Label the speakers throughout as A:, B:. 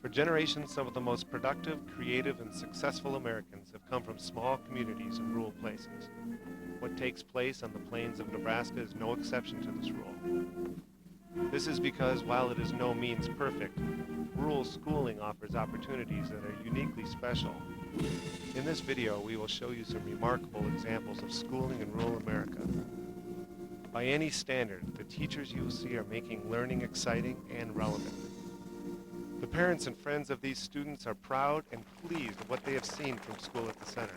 A: For generations, some of the most productive, creative, and successful Americans have come from small communities and rural places. What takes place on the plains of Nebraska is no exception to this rule. This is because, while it is no means perfect, rural schooling offers opportunities that are uniquely special. In this video, we will show you some remarkable examples of schooling in rural America. By any standard, the teachers you will see are making learning exciting and relevant. The parents and friends of these students are proud and pleased of what they have seen from School at the Center.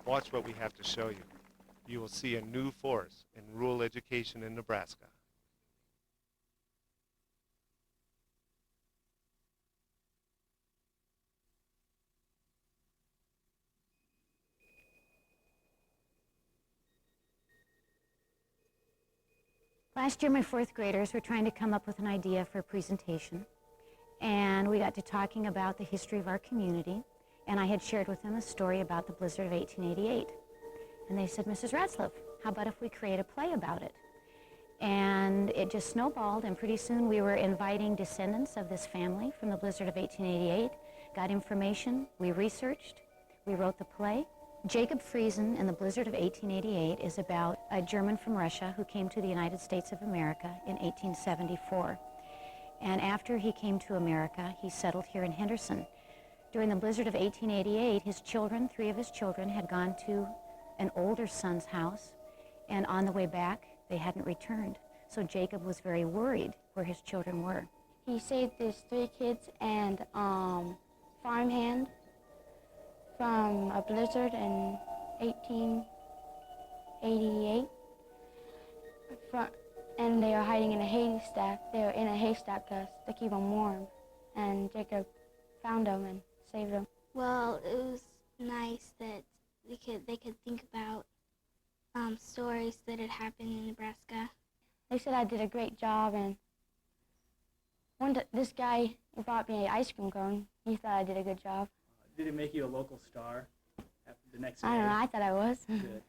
A: Watch what we have to show you. You will see a new force in rural education in Nebraska.
B: Last year, my fourth graders were trying to come up with an idea for a presentation, and we got to talking about the history of our community, and I had shared with them a story about the blizzard of 1888. And they said, Mrs. Ratzlaff, how about if we create a play about it? And it just snowballed, and pretty soon we were inviting descendants of this family from the blizzard of 1888, got information, we researched, we wrote the play. Jacob Friesen and the Blizzard of 1888 is about a German from Russia who came to the United States of America in 1874. And after he came to America, he settled here in Henderson. During the Blizzard of 1888, his children, 3 of his children, had gone to an older son's house, and on the way back, they hadn't returned. So Jacob was very worried where his children were.
C: He saved his 3 kids and farmhand from a blizzard in 1888, and they were hiding in a haystack. They were in a haystack to keep them warm, and Jacob found them and saved them.
D: Well, it was nice that they could think about stories that had happened in Nebraska.
C: They said I did a great job, and this guy who bought me an ice cream cone, he thought I did a good job.
E: Did it make you a local star after the next day?
C: I don't know, I thought I was.
E: Good.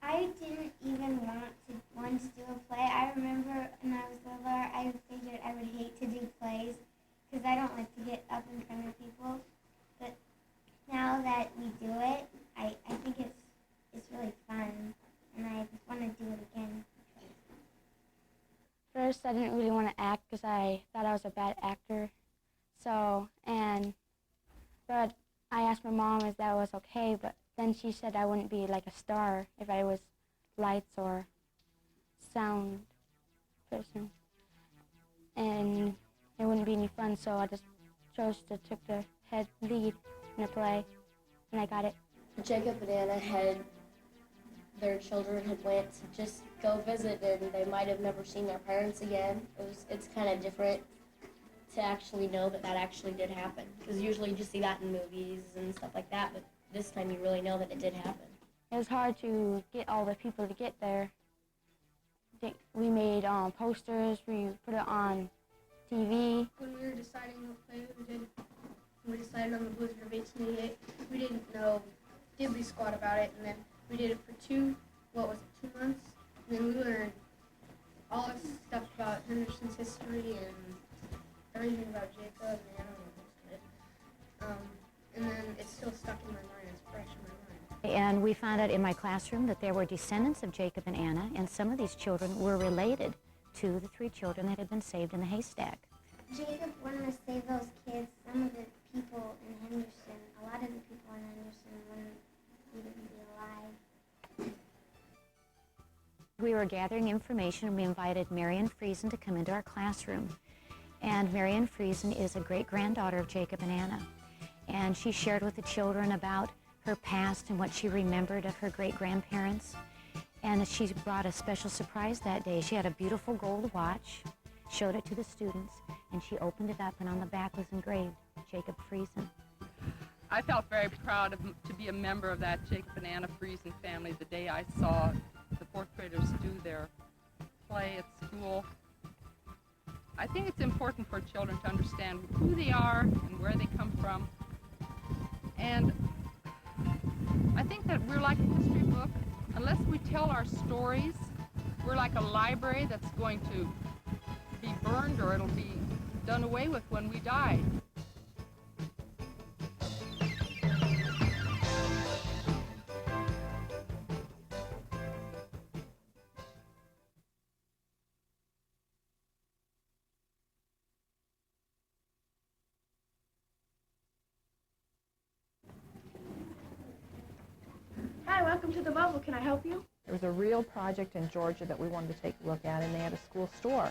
F: I didn't even want to once do a play. I remember when I was littler, I figured I would hate to do plays because I don't like to get up in front of people. But now that we do it, I think it's really fun, and I just want to do it again.
C: First, I didn't really want to act because I thought I was a bad actor. But I asked my mom if that was okay, but then she said I wouldn't be like a star if I was lights or sound person. And it wouldn't be any fun, so I just chose to take the head lead in the play, and I got it.
G: Jacob and Anna their children had went to just go visit, and they might have never seen their parents again. It's kind of different to actually know that actually did happen, because usually you just see that in movies and stuff like that, but this time you really know that it did happen.
C: It was hard to get all the people to get there. We made posters, we put it on TV.
H: When we were deciding what play we decided on the Blizzard of 1888, we didn't know diddly squat about it, and then we did it for 2 months, and then we learned all this stuff about Henderson's history and everything about Jacob and Anna and most of it. And then it's still stuck in my mind, it's fresh in my mind.
B: And we found out in my classroom that there were descendants of Jacob and Anna, and some of these children were related to the 3 children that had been saved in the haystack.
F: Jacob wanted to save those kids. Some of the people in Henderson, a lot of the people in Henderson wouldn't even be alive.
B: We were gathering information, and we invited Marion Friesen to come into our classroom. And Marion Friesen is a great-granddaughter of Jacob and Anna. And she shared with the children about her past and what she remembered of her great-grandparents. And she brought a special surprise that day. She had a beautiful gold watch, showed it to the students, and she opened it up, and on the back was engraved, Jacob Friesen.
I: I felt very proud to be a member of that Jacob and Anna Friesen family the day I saw the 4th graders do their play at school. I think it's important for children to understand who they are and where they come from. And I think that we're like a history book. Unless we tell our stories, we're like a library that's going to be burned, or it'll be done away with when we die.
H: welcome to the bubble. Can I help you?
J: There was a real project in Georgia that we wanted to take a look at, and they had a school store.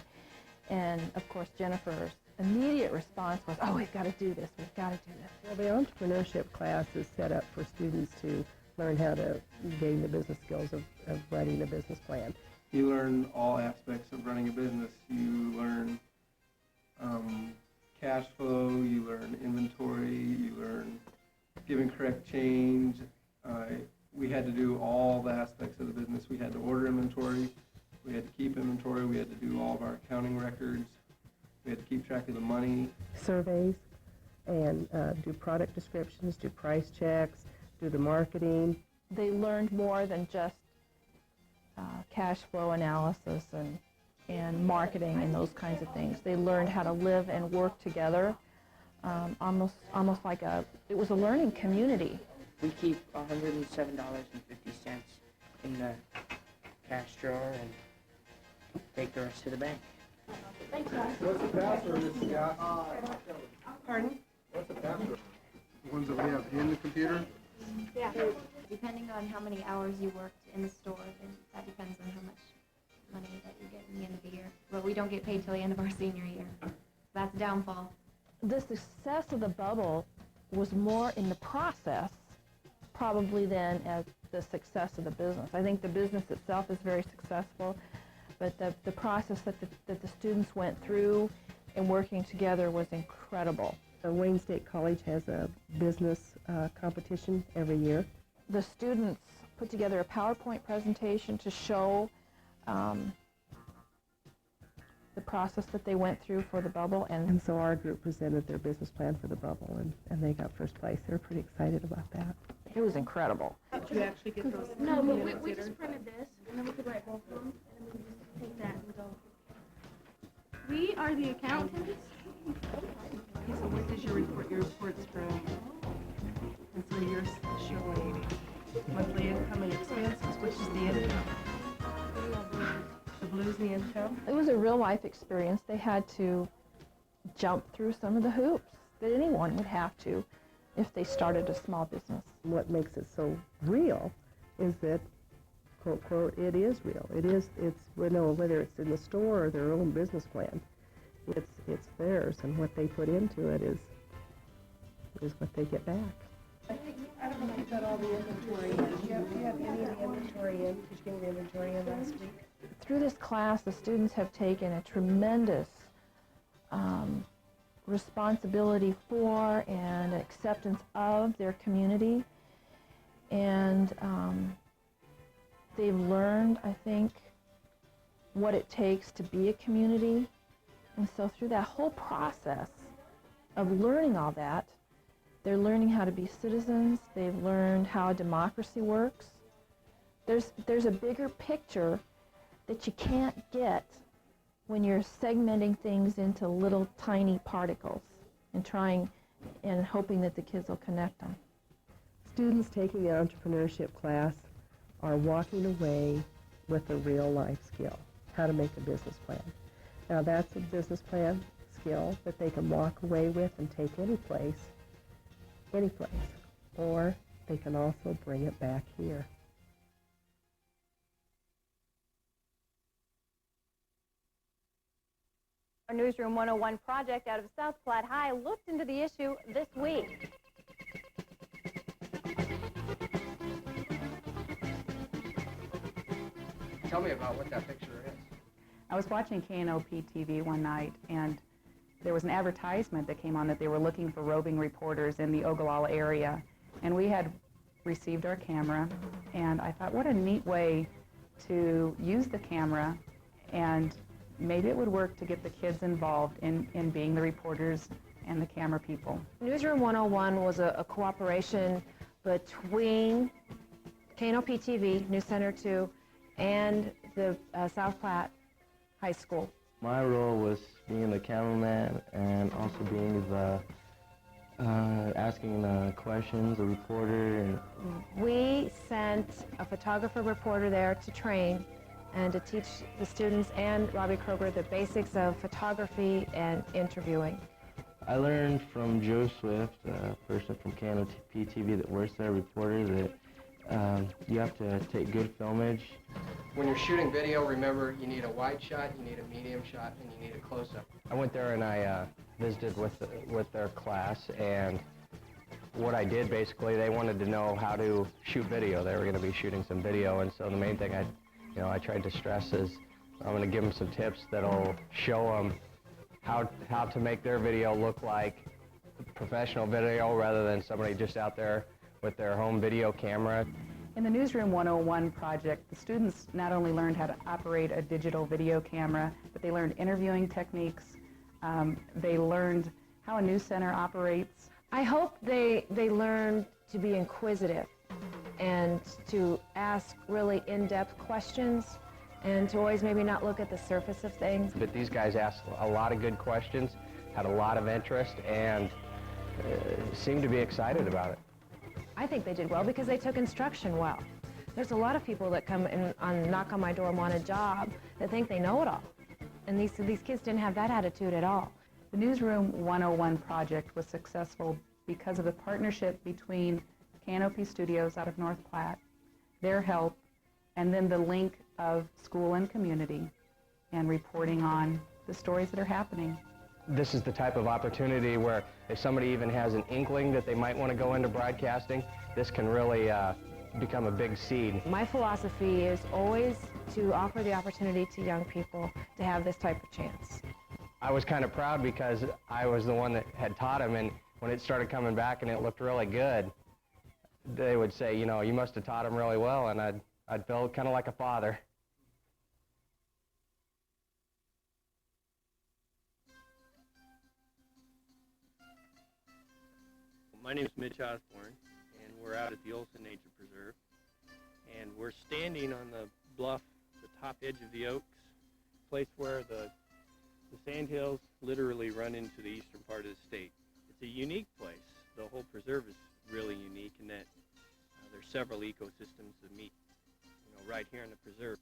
J: And of course, Jennifer's immediate response was, oh, we've got to do this, we've got to do this.
K: Well, the entrepreneurship class is set up for students to learn how to gain the business skills of writing a business plan.
L: You learn all aspects of running a business. You learn cash flow, you learn inventory, you learn giving correct change. We had to do all the aspects of the business. We had to order inventory, we had to keep inventory, we had to do all of our accounting records, we had to keep track of the money.
K: Surveys and do product descriptions, do price checks, do the marketing.
J: They learned more than just cash flow analysis and marketing and those kinds of things. They learned how to live and work together, almost like it was a learning community.
M: We keep $107.50 in the cash drawer and take the rest to the bank.
H: Thanks, guys.
L: What's the password, Mrs. Goss?
H: Pardon?
L: What's the password? The ones that we have in the computer?
H: Yeah.
N: Depending on how many hours you worked in the store, then that depends on how much money that you get at the end of the year. But we don't get paid till the end of our senior year. That's a downfall.
J: The success of the bubble was more in the process, probably, than as the success of the business. I think the business itself is very successful, but the process that the students went through and working together was incredible.
K: Wayne State College has a business competition every year.
J: The students put together a PowerPoint presentation to show the process that they went through for the bubble.
K: And so our group presented their business plan for the bubble, and they got first place. They were pretty excited about that.
J: It was incredible.
H: Did you actually get those? No, but we just printed this, and then we could write both of them, and then we just take that and go. We are the accountants.
O: Okay, so what does your report? Your report's from, and so you're showing monthly income and expenses, which is the income. The blue's the income.
J: It was a real life experience. They had to jump through some of the hoops that anyone would have to if they started a small business.
K: What makes it so real is that, quote, quote, it is real. It's, you know, whether it's in the store or their own business plan, it's theirs, and what they put into it is what they get back.
O: I don't know if you got all the inventory in. Do you have any of the inventory in? Did you get the inventory in last week?
J: Through this class, the students have taken a tremendous responsibility for and acceptance of their community, and they've learned, I think, what it takes to be a community. And so through that whole process of learning all that, they're learning how to be citizens. They've learned how democracy works. There's a bigger picture that you can't get when you're segmenting things into little tiny particles and trying and hoping that the kids will connect them.
K: Students taking the entrepreneurship class are walking away with a real life skill, how to make a business plan. Now that's a business plan skill that they can walk away with and take any place, or they can also bring it back here.
P: Our Newsroom 101 project out of South Platte High looked into the issue this week.
M: Tell me about what that picture is.
Q: I was watching KNOP TV one night, and there was an advertisement that came on that they were looking for roving reporters in the Ogallala area. And we had received our camera, and I thought, what a neat way to use the camera, and maybe it would work to get the kids involved in being the reporters and the camera people.
P: Newsroom 101 was a cooperation between KNOP TV, News Center 2, and the South Platte High School.
R: My role was being the cameraman and also being the asking questions, the reporter. And
P: we sent a photographer reporter there to train and to teach the students and Robbie Kroger the basics of photography and interviewing.
R: I learned from Joe Swift, a person from KNOP TV that works there, a reporter, that You have to take good filmage.
S: When you're shooting video, remember you need a wide shot, you need a medium shot, and you need a close-up.
R: I went there and I visited with their class, and what I did basically, they wanted to know how to shoot video. They were going to be shooting some video, and so the main thing I tried to stress is I'm going to give them some tips that'll show them how to make their video look like professional video rather than somebody just out there with their home video camera.
Q: In the Newsroom 101 project, the students not only learned how to operate a digital video camera, but they learned interviewing techniques. They learned how a news center operates.
P: I hope they learn to be inquisitive and to ask really in-depth questions and to always maybe not look at the surface of things.
R: But these guys asked a lot of good questions, had a lot of interest, and seemed to be excited about it.
P: I think they did well because they took instruction well. There's a lot of people that come in knock on my door and want a job that think they know it all. And these kids didn't have that attitude at all.
Q: The Newsroom 101 project was successful because of the partnership between Canopy Studios out of North Platte, their help, and then the link of school and community and reporting on the stories that are happening.
R: This is the type of opportunity where if somebody even has an inkling that they might want to go into broadcasting, this can really become a big seed.
P: My philosophy is always to offer the opportunity to young people to have this type of chance.
R: I was kind of proud because I was the one that had taught them, and when it started coming back and it looked really good, they would say, you know, you must have taught them really well, and I'd feel kind of like a father.
T: My name is Mitch Osborne, and we're out at the Olson Nature Preserve, and we're standing on the bluff, the top edge of the Oaks, place where the sandhills literally run into the eastern part of the state. It's a unique place. The whole preserve is really unique in that there's several ecosystems that meet, right here in the preserve.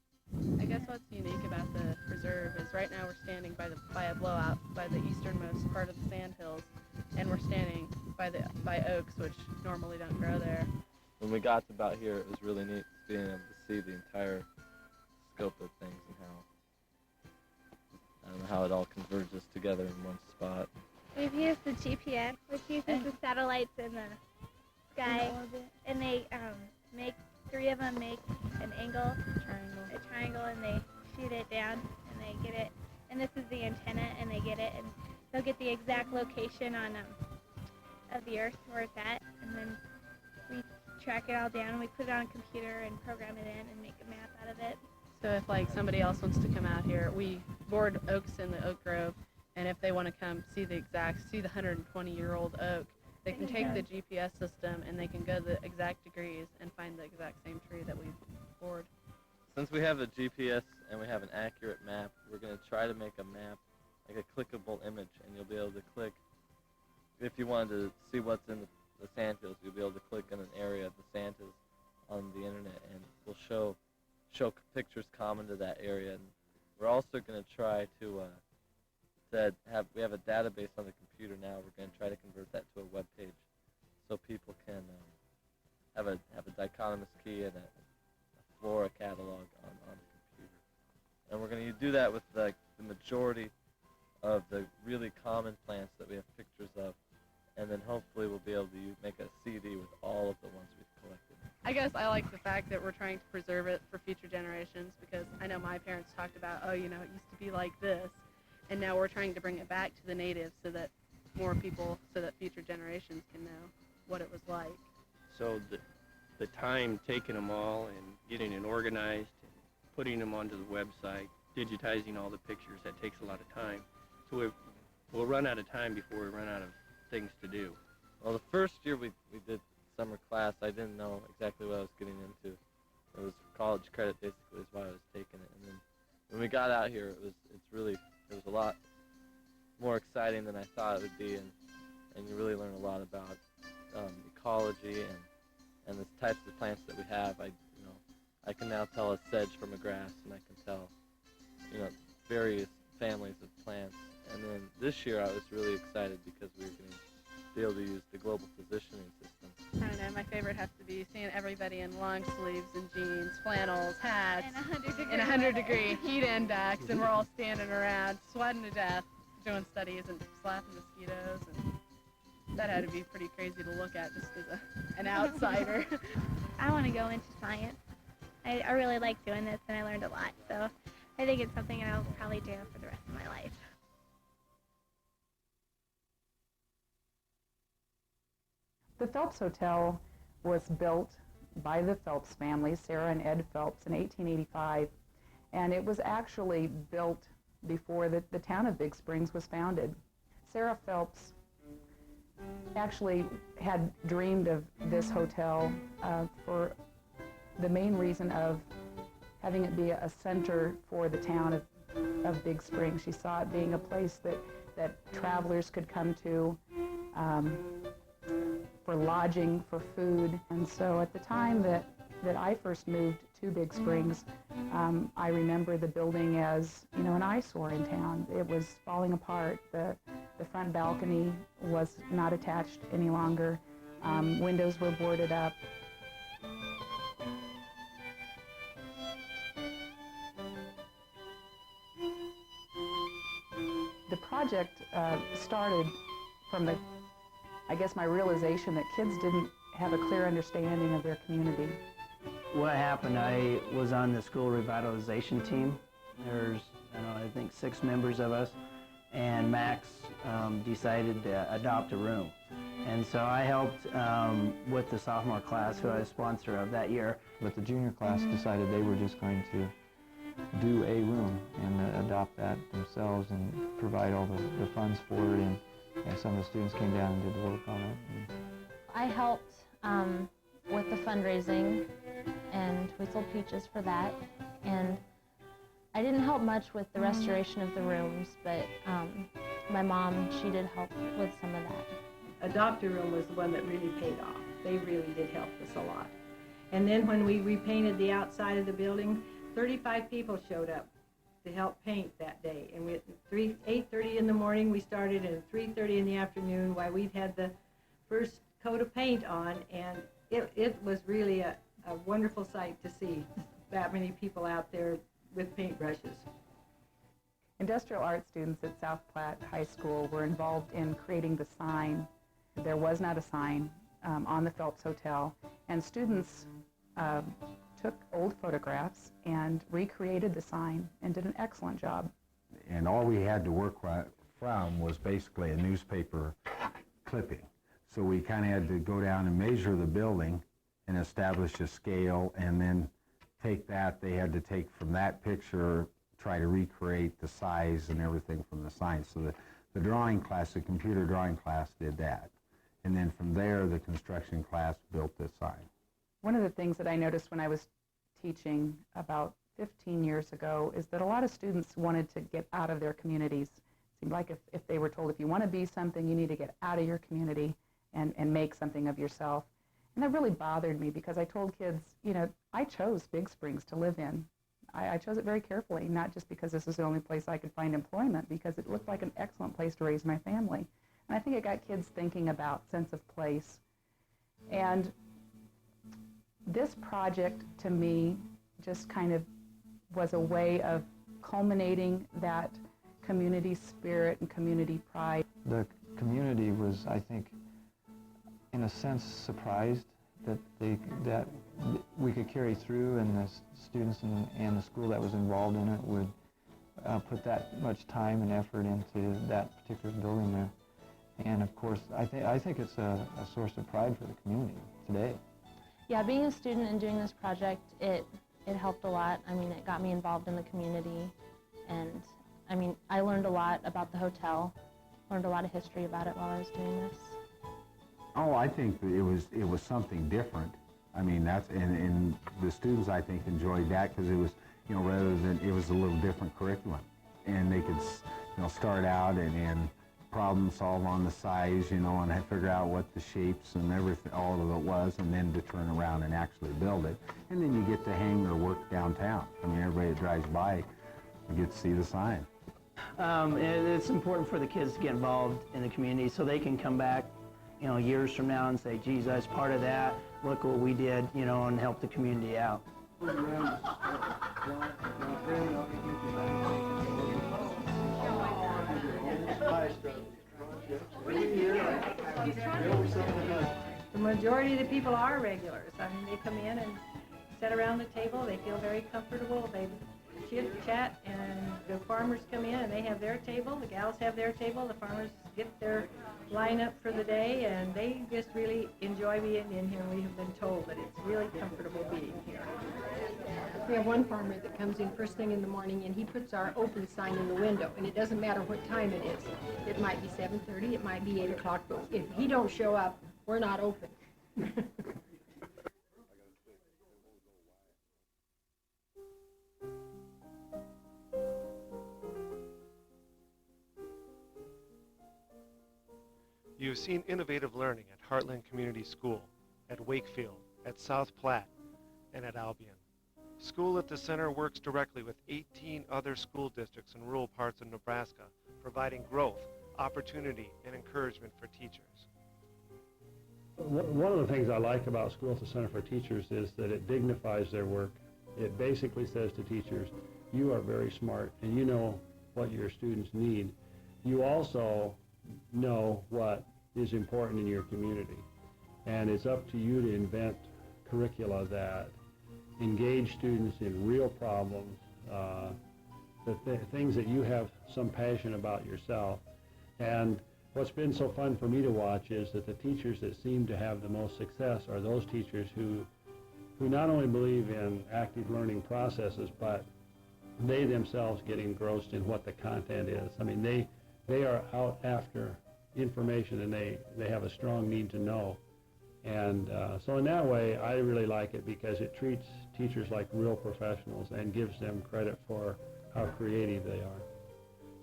U: I guess what's unique about the preserve is right now we're standing by a blowout by the easternmost part of the sandhills, and we're standing by oaks, which normally don't grow there.
V: When we got about here, it was really neat being able to see the entire scope of things and how it all converges together in one spot.
D: We've used the GPS, which uses the satellites in the sky, and they make 3 of them make an angle, a triangle, and they shoot it down, and they get it. And this is the antenna, and they get it, and they'll get the exact location of the Earth where it's at, and then we track it all down, and we put it on a computer and program it in and make a map out of it.
U: So if like somebody else wants to come out here, we board oaks in the oak grove, and if they want to come see the 120-year-old oak, they can take the GPS system and they can go the exact degrees and find the exact same tree that we bored.
V: Since we have a GPS and we have an accurate map, we're going to try to make a map, like a clickable image, and you'll be able to click. If you wanted to see what's in the sandhills, you'll be able to click on an area of the sandhills on the internet, and we'll show pictures common to that area. And we're also going to try to we have a database on the computer now. We're going to try to convert that to a web page so people can have a dichotomous key and a flora catalog on the computer. And we're going to do that with the majority of the really common plants that we have pictures of, and then hopefully we'll be able to make a CD with all of the ones we've collected.
U: I guess I like the fact that we're trying to preserve it for future generations, because I know my parents talked about, it used to be like this, and now we're trying to bring it back to the natives so that more people, so that future generations can know what it was like.
T: So the time taking them all and getting it organized, and putting them onto the website, digitizing all the pictures, that takes a lot of time. So we'll run out of time before we run out of things to do.
V: Well, the first year we did summer class, I didn't know exactly what I was getting into. It was college credit, basically, is why I was taking it. And then when we got out here, it was a lot more exciting than I thought it would be, and you really learn a lot about ecology and the types of plants that we have. I can now tell a sedge from a grass, and I can tell various families of plants. And then this year I was really excited because we were going to be able to use the global positioning system.
U: I don't know, my favorite has to be seeing everybody in long sleeves and jeans, flannels, hats, in 100-degree heat index, and we're all standing around, sweating to death, doing studies and slapping mosquitoes, and that had to be pretty crazy to look at just as an outsider.
D: I want to go into science. I really like doing this, and I learned a lot, so I think it's something I'll probably do for the rest of my life.
Q: The Phelps Hotel was built by the Phelps family, Sarah and Ed Phelps, in 1885, and it was actually built before the town of Big Springs was founded. Sarah Phelps actually had dreamed of this hotel for the main reason of having it be a center for the town of Big Springs. She saw it being a place that travelers could come to for lodging, for food. And so at the time that I first moved to Big Springs, I remember the building as, you know, an eyesore in town. It was falling apart. The front balcony was not attached any longer. Windows were boarded up. The project started from I guess my realization that kids didn't have a clear understanding of their community.
A: What happened, I was on the school revitalization team. There's, I think 6 members of us, and Max decided to adopt a room. And so I helped with the sophomore class, who I was sponsor of that year.
E: But the junior class decided they were just going to do a room and adopt that themselves and provide all the funds for it. And some of the students came down and did the work on it.
W: I helped with the fundraising, and we sold peaches for that. And I didn't help much with the restoration of the rooms, but my mom, she did help with some of that.
X: Adopt-A-Room was the one that really paid off. They really did help us a lot. And then when we repainted the outside of the building, 35 people showed up to help paint that day. And we at 8:30 in the morning we started, and at 3:30 in the afternoon, while we'd had the first coat of paint on, and it was really a wonderful sight to see that many people out there with paintbrushes.
Q: Industrial art students at South Platte High School were involved in creating the sign. There was not a sign on the Phelps Hotel, and students took old photographs and recreated the sign and did an excellent job.
Y: And all we had to work from was basically a newspaper clipping. So we kind of had to go down and measure the building and establish a scale, and then take that. They had to take from that picture, try to recreate the size and everything from the sign. So the drawing class, the computer drawing class, did that. And then from there, the construction class built this sign.
Q: One of the things that I noticed when I was teaching about 15 years ago is that a lot of students wanted to get out of their communities. It seemed like if they were told, if you want to be something, you need to get out of your community and make something of yourself. And that really bothered me, because I told kids, you know, I chose Big Springs to live in. I chose it very carefully, not just because this is the only place I could find employment, because it looked like an excellent place to raise my family. And I think it got kids thinking about sense of place. And this project, to me, just kind of was a way of culminating that community spirit and community pride.
E: The community was, I think, in a sense, surprised that we could carry through, and the students and the school that was involved in it would put that much time and effort into that particular building there. And of course, I think it's a source of pride for the community today.
W: Yeah, being a student and doing this project, it helped a lot. I mean, it got me involved in the community, and I mean, I learned a lot about the hotel, learned a lot of history about it while I was doing this.
Y: Oh, I think that it was something different. I mean, that's, and the students, I think, enjoyed that, because it was, you know, rather than, it was a little different curriculum. And they could, you know, start out and problem solve on the size, you know, and figure out what the shapes and everything, all of it was, and then to turn around and actually build it. And then you get to hang their work downtown. I mean, everybody that drives by, you get to see the sign.
A: And it's important for the kids to get involved in the community so they can come back you know, years from now and say, geez, I was part of that, look what we did, you know, and help the community out.
X: The majority of the people are regulars. I mean, they come in and sit around the table, they feel very comfortable, they chit-chat, and the farmers come in and they have their table, the gals have their table, the farmers get their lineup for the day, and they just really enjoy being in here. We have been told that it's really comfortable being here.
B: We have one farmer that comes in first thing in the morning, and he puts our open sign in the window, and it doesn't matter what time it is. It might be 7:30, it might be 8 o'clock, but if he don't show up, we're not open.
C: You have seen innovative learning at Heartland Community School, at Wakefield, at South Platte, and at Albion. School at the Center works directly with 18 other school districts in rural parts of Nebraska, providing growth, opportunity, and encouragement for teachers.
F: One of the things I like about School at the Center for Teachers is that it dignifies their work. It basically says to teachers, you are very smart and you know what your students need. You also know what is important in your community. And it's up to you to invent curricula that engage students in real problems, things that you have some passion about yourself. And what's been so fun for me to watch is that the teachers that seem to have the most success are those teachers who not only believe in active learning processes, but they themselves get engrossed in what the content is. I mean, they are out after information, and they have a strong need to know. And so in that way, I really like it because it treats teachers like real professionals and gives them credit for how creative they are.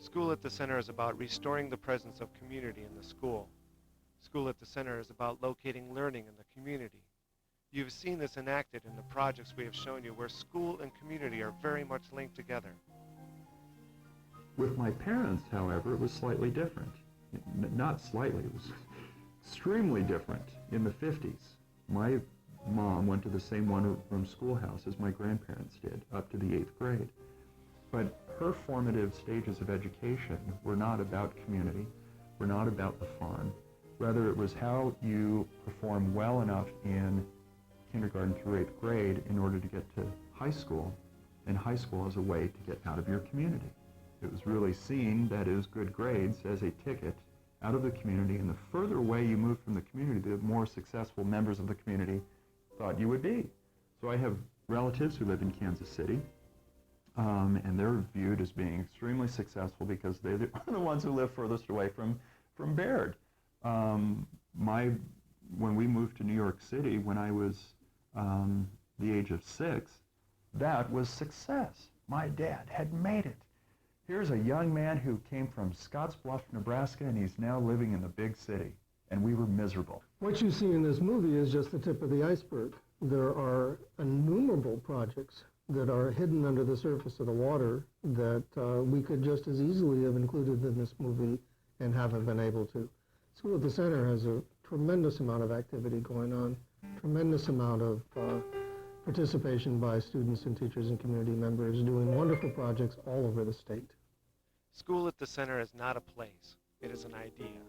C: School at the Center is about restoring the presence of community in the school. School at the Center is about locating learning in the community. You've seen this enacted in the projects we have shown you, where school and community are very much linked together.
G: With my parents, however, it was slightly different. Not slightly, it was extremely different. In the 50s, my mom went to the same one-room schoolhouse as my grandparents did, up to the 8th grade. But her formative stages of education were not about community, were not about the farm. Rather, it was how you perform well enough in kindergarten through 8th grade in order to get to high school, and high school as a way to get out of your community. It was really seen, that is, good grades as a ticket out of the community, and the further away you moved from the community, the more successful members of the community thought you would be. So I have relatives who live in Kansas City, and they're viewed as being extremely successful because they're the ones who live furthest away from Baird. When we moved to New York City when I was the age of 6, that was success. My dad had made it. Here's a young man who came from Scottsbluff, Nebraska, and he's now living in the big city, and we were miserable.
I: What you see in this movie is just the tip of the iceberg. There are innumerable projects that are hidden under the surface of the water that we could just as easily have included in this movie and haven't been able to. School at the Center has a tremendous amount of activity going on, tremendous amount of participation by students and teachers and community members doing wonderful projects all over the state.
C: School at the Center is not a place, it is an idea,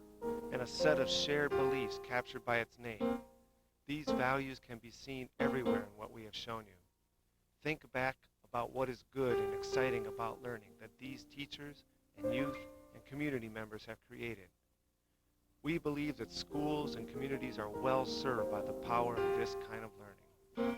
C: and a set of shared beliefs captured by its name. These values can be seen everywhere in what we have shown you. Think back about what is good and exciting about learning that these teachers and youth and community members have created. We believe that schools and communities are well served by the power of this kind of learning.